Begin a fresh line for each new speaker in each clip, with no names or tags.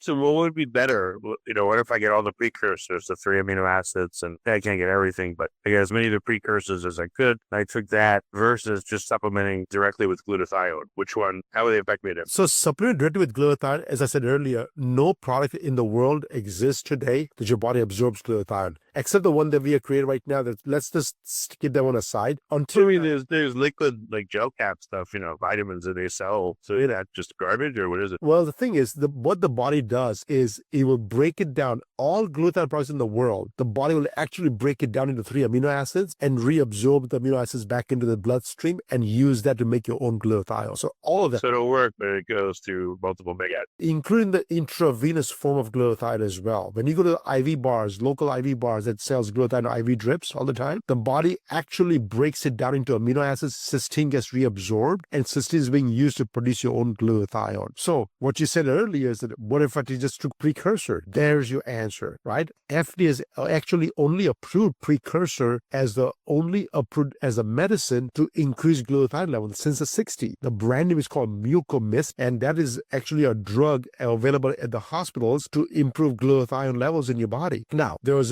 So what would be better? What if I get all the precursors, the three amino acids, and I can't get everything, but I get as many of the precursors as I could. I took that versus just supplementing directly with glutathione. Which one? How would they affect me?
So supplement directly with glutathione, as I said earlier, no product in the world exists today that your body absorbs glutathione, except the one that we have created right now. That let's just keep that one aside.
Until there's liquid like gel cap stuff, vitamins that they sell. So is that just garbage or what is it?
Well, the thing is, what the body does is it will break it down. All glutathione products in the world, the body will actually break it down into 3 amino acids and reabsorb the amino acids back into the bloodstream and use that to make your own glutathione. So all of that.
So it'll work, but it goes through multiple megads.
Including the intravenous form of glutathione as well. When you go to IV bars, local IV bars that sells glutathione IV drips all the time, the body actually breaks it down into amino acids. Cysteine gets reabsorbed, and cysteine is being used to produce your own glutathione. So what you said earlier is that what if I just took precursor? There's your answer, right? FDA is actually only approved precursor as the only approved as a medicine to increase glutathione levels since the 60s. The brand name is called Mucomyst, and that is actually a drug available at the hospitals to improve glutathione levels in your body. Now, there's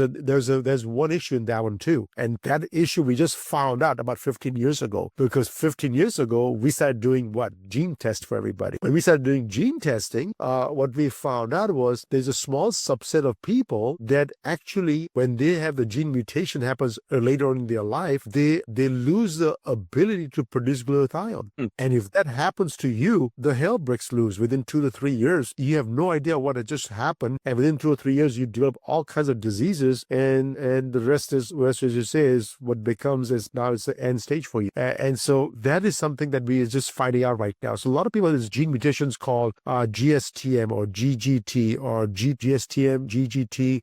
one issue in that one too, and that issue we just found out about 15 years ago, because 15 years ago we started doing gene test for everybody. When we started doing gene testing, what we found out was there's a small subset of people that actually, when they have the gene mutation happens later on in their life, they lose the ability to produce glutathione. And if that happens to you, the hell breaks loose. Within 2 to 3 years, you have no idea what had just happened, and within 2 or 3 years, you develop all kinds of diseases, and the rest as you say, is what becomes now it's the end stage for you. And so that is something that we are just finding out right now. So a lot of people have these gene mutations called GSTM or GGT or GSTM, GGT,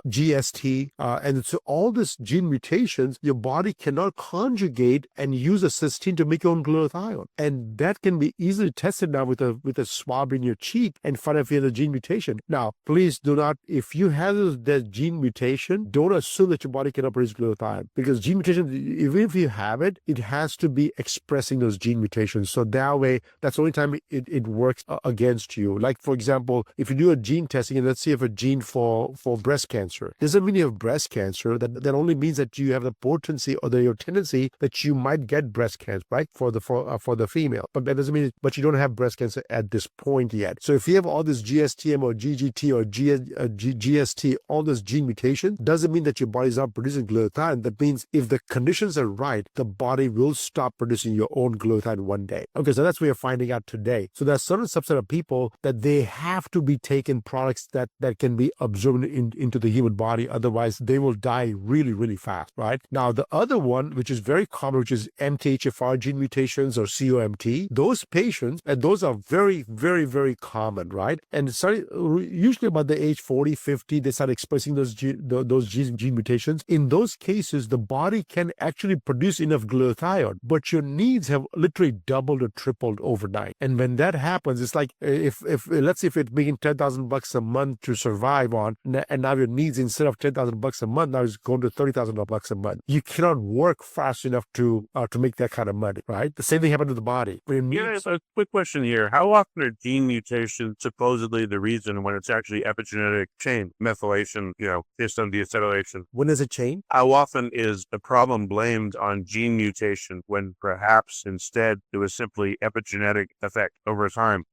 GST, and so all these gene mutations, your body cannot conjugate and use a cysteine to make your own glutathione, and that can be easily tested now with a swab in your cheek and find out if you have the gene mutation. Now, please do not, if you have that gene mutation, don't assume that your body cannot produce glutathione, because gene mutation, even if you have it, it has to be expressing those gene mutations. So that way, that's the only time it works against you. Like, for example, if you do a gene testing, and let's say you have a gene for breast cancer, doesn't mean you have breast cancer. That only means that you have the potency or your tendency that you might get breast cancer, right? For the female, but that doesn't mean, but you don't have breast cancer at this point yet. So if you have all this GSTM or GGT or GST, all those gene mutations, doesn't mean that your body is not producing glutathione. That means if the conditions are right, the body will stop producing your own glutathione one day. Okay, so that's what we're finding out today. So there's a certain subset of people that they have to be taking products that can be absorbed into the human body. Otherwise, they will die really, really fast, right? Now, the other one, which is very common, which is MTHFR gene mutations or COMT, those patients, and those are very, very, very common, right? And usually about the age 40, 50, they start expressing those gene mutations. In those cases, the body can actually produce enough glutathione, but your needs have literally doubled or tripled overnight. And when that happens, it's like if let's say if it's making $10,000 a month to survive on, and now your needs, instead of $10,000 a month, now is going to $30,000 a month. You cannot work fast enough to make that kind of money, right? The same thing happened to the body.
So a quick question here. How often are gene mutations supposedly the reason when it's actually epigenetic change, methylation, histone deacetylation?
When is it change?
How often is the problem blamed on gene mutation when perhaps instead it was simply epigenetic effect over time,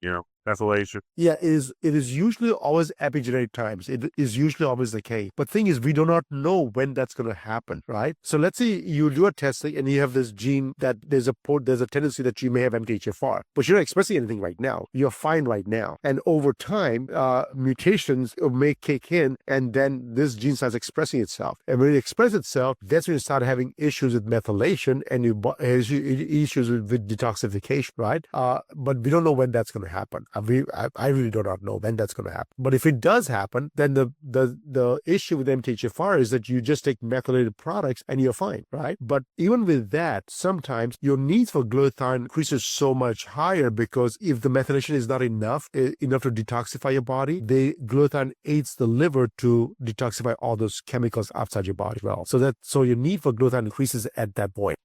methylation?
Yeah, it is usually always epigenetic times. It is usually always the case. But thing is, we do not know when that's going to happen, right? So let's say you do a testing and you have this gene that there's a tendency that you may have MTHFR, but you're not expressing anything right now. You're fine right now. And over time, mutations may kick in, and then this gene starts expressing itself. And when it expresses itself, that's when you start having issues with methylation and issues with detoxification, right? But we don't know when that's going to happen. I really do not know when that's going to happen. But if it does happen, then the issue with MTHFR is that you just take methylated products and you're fine, right? But even with that, sometimes your needs for glutathione increases so much higher, because if the methylation is not enough to detoxify your body, the glutathione aids the liver to detoxify all those chemicals outside your body as well. So your need for glutathione increases at that point.